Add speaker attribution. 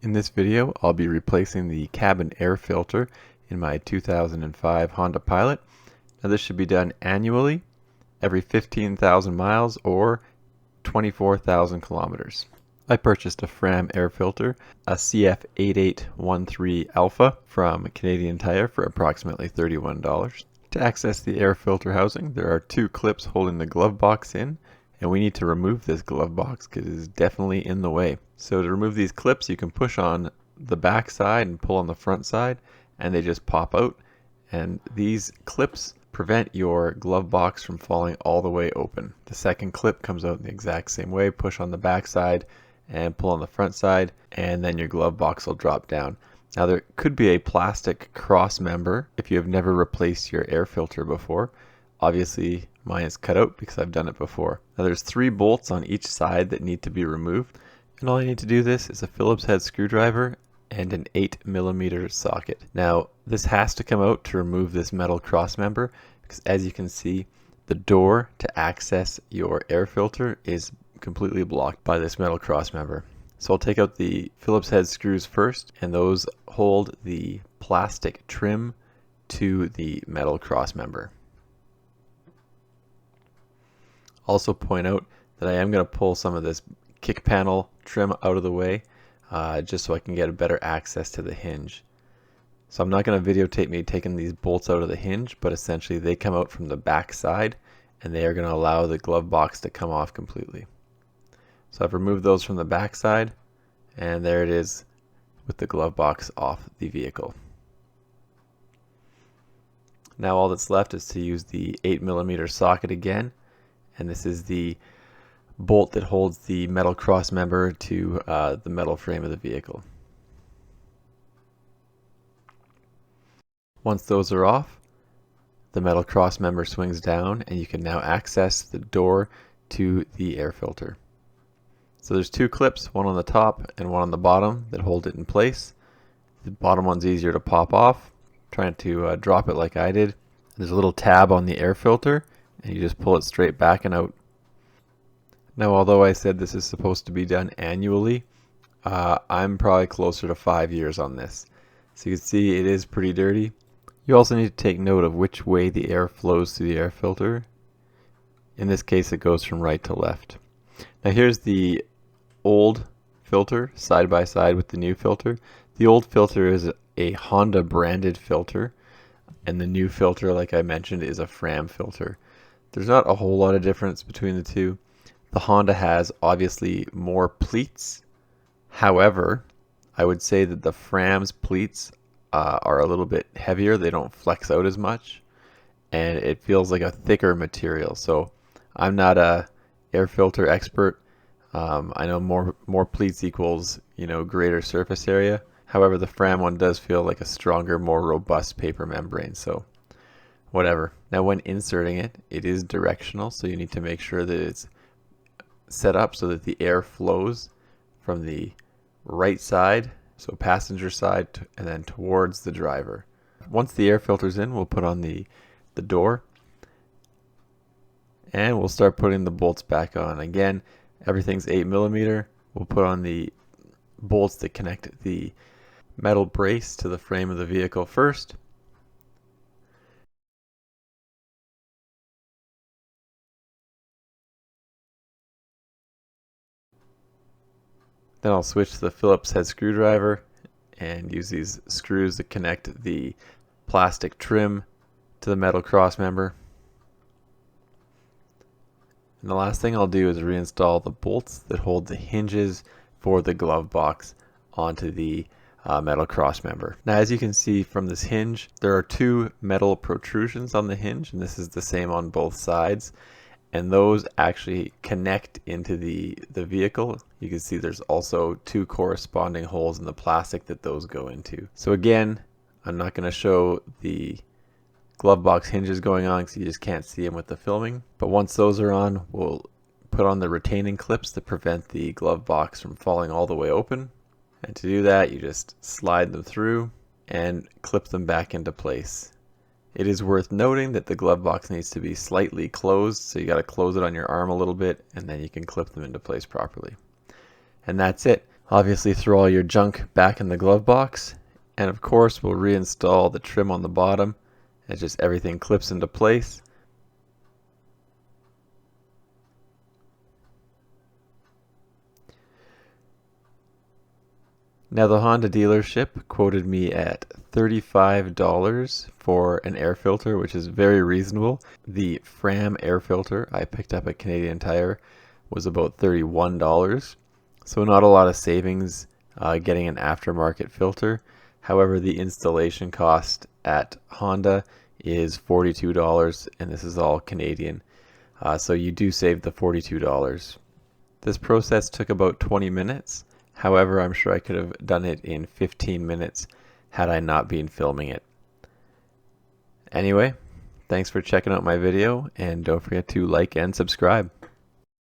Speaker 1: In this video, I'll be replacing the cabin air filter in my 2005 Honda Pilot. Now this should be done annually, every 15,000 miles or 24,000 kilometers. I purchased a Fram air filter, a CF8813 Alpha from Canadian Tire for approximately $31. To access the air filter housing, there are two clips holding the glove box in, and we need to remove this glove box because it is definitely in the way. So to remove these clips, you can push on the back side and pull on the front side, and they just pop out. And these clips prevent your glove box from falling all the way open. The second clip comes out in the exact same way. Push on the back side and pull on the front side, and then your glove box will drop down. Now there could be a plastic cross member if you have never replaced your air filter before. Obviously mine is cut out because I've done it before. Now there's 3 bolts on each side that need to be removed, and all you need to do this is a Phillips head screwdriver and an 8mm socket. Now this has to come out to remove this metal cross member because, as you can see, the door to access your air filter is completely blocked by this metal cross member. So I'll take out the Phillips head screws first, and those hold the plastic trim to the metal cross member. Also point out that I am going to pull some of this kick panel trim out of the way just so I can get a better access to the hinge. So I'm not going to videotape me taking these bolts out of the hinge, but essentially they come out from the back side and they are going to allow the glove box to come off completely. So I've removed those from the back side, and there it is with the glove box off the vehicle. Now all that's left is to use the 8mm socket again, and this is the bolt that holds the metal cross member to the metal frame of the vehicle. Once those are off, the metal cross member swings down and you can now access the door to the air filter. So there's 2 clips, one on the top and one on the bottom, that hold it in place. The bottom one's easier to pop off. Trying to drop it like I did. There's a little tab on the air filter and you just pull it straight back and out. Now although I said this is supposed to be done annually, I'm probably closer to 5 years on this. So you can see it is pretty dirty. You also need to take note of which way the air flows through the air filter. In this case it goes from right to left. Now here's the old filter side by side with the new filter. The old filter is a Honda branded filter, and the new filter, like I mentioned, is a Fram filter. There's not a whole lot of difference between the two. The Honda has obviously more pleats. However, I would say that the Fram's pleats are a little bit heavier. They don't flex out as much, and it feels like a thicker material. So I'm not a air filter expert. I know more pleats equals, greater surface area. However, the Fram one does feel like a stronger, more robust paper membrane. So whatever. Now when inserting it, it is directional, so you need to make sure that it's set up so that the air flows from the right side, so passenger side, and then towards the driver. Once the air filter's in, we'll put on the door, and we'll start putting the bolts back on. Again, everything's 8mm. We'll put on the bolts that connect the metal brace to the frame of the vehicle first. Then I'll switch to the Phillips head screwdriver and use these screws that connect the plastic trim to the metal cross member. And the last thing I'll do is reinstall the bolts that hold the hinges for the glove box onto the metal cross member. Now as you can see from this hinge, there are 2 metal protrusions on the hinge, and this is the same on both sides. And those actually connect into the vehicle. You can see there's also 2 corresponding holes in the plastic that those go into. So again, I'm not going to show the glove box hinges going on because you just can't see them with the filming. But once those are on, we'll put on the retaining clips that prevent the glove box from falling all the way open. And to do that, you just slide them through and clip them back into place. It is worth noting that the glove box needs to be slightly closed, so you got to close it on your arm a little bit, and then you can clip them into place properly. And that's it. Obviously throw all your junk back in the glove box, and of course we'll reinstall the trim on the bottom as just everything clips into place. Now the Honda dealership quoted me at $35 for an air filter, which is very reasonable. The Fram air filter I picked up at Canadian Tire was about $31, so not a lot of savings getting an aftermarket filter. However, the installation cost at Honda is $42, and this is all Canadian. So you do save the $42. This process took about 20 minutes. However, I'm sure I could have done it in 15 minutes had I not been filming it. Anyway, thanks for checking out my video, and don't forget to like and subscribe.